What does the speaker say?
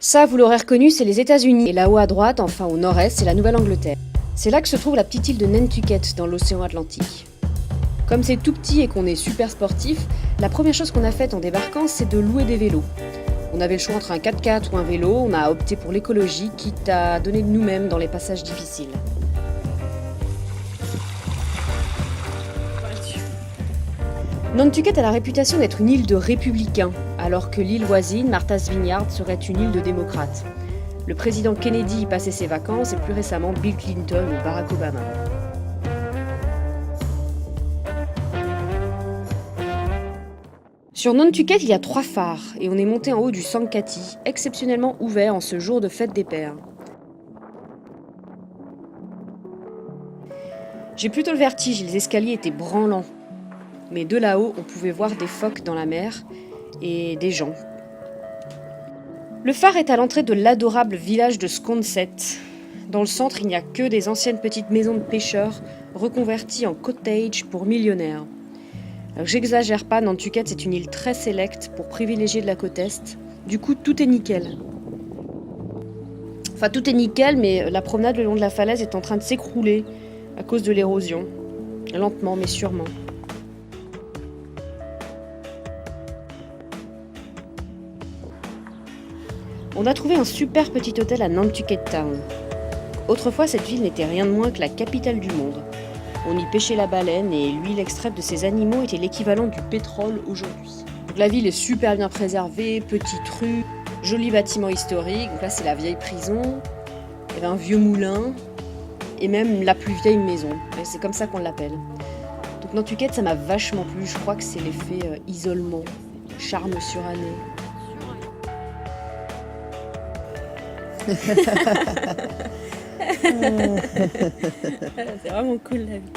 Ça, vous l'aurez reconnu, c'est les États-Unis. Et là-haut à droite, enfin au nord-est, c'est la Nouvelle-Angleterre. C'est là que se trouve la petite île de Nantucket, dans l'océan Atlantique. Comme c'est tout petit et qu'on est super sportif, la première chose qu'on a faite en débarquant, c'est de louer des vélos. On avait le choix entre un 4x4 ou un vélo, on a opté pour l'écologie, quitte à donner de nous-mêmes dans les passages difficiles. Nantucket a la réputation d'être une île de républicains, alors que l'île voisine, Martha's Vineyard, serait une île de démocrates. Le président Kennedy y passait ses vacances et plus récemment Bill Clinton ou Barack Obama. Sur Nantucket, il y a 3 phares et on est monté en haut du Sankaty, exceptionnellement ouvert en ce jour de fête des pères. J'ai plutôt le vertige, les escaliers étaient branlants. Mais de là-haut, on pouvait voir des phoques dans la mer et des gens. Le phare est à l'entrée de l'adorable village de Sconset. Dans le centre, il n'y a que des anciennes petites maisons de pêcheurs reconverties en cottage pour millionnaires. Alors, j'exagère pas, Nantucket c'est une île très sélecte pour privilégier de la côte est. Du coup, tout est nickel. Enfin, tout est nickel, mais la promenade le long de la falaise est en train de s'écrouler à cause de l'érosion. Lentement, mais sûrement. On a trouvé un super petit hôtel à Nantucket Town. Autrefois, cette ville n'était rien de moins que la capitale du monde. On y pêchait la baleine et l'huile extraite de ces animaux était l'équivalent du pétrole aujourd'hui. Donc la ville est super bien préservée, petite rue, joli bâtiment historique. Donc là, c'est la vieille prison, il y avait un vieux moulin et même la plus vieille maison. Et c'est comme ça qu'on l'appelle. Donc Nantucket, ça m'a vachement plu. Je crois que c'est l'effet isolement, charme suranné. C'est vraiment cool la vie.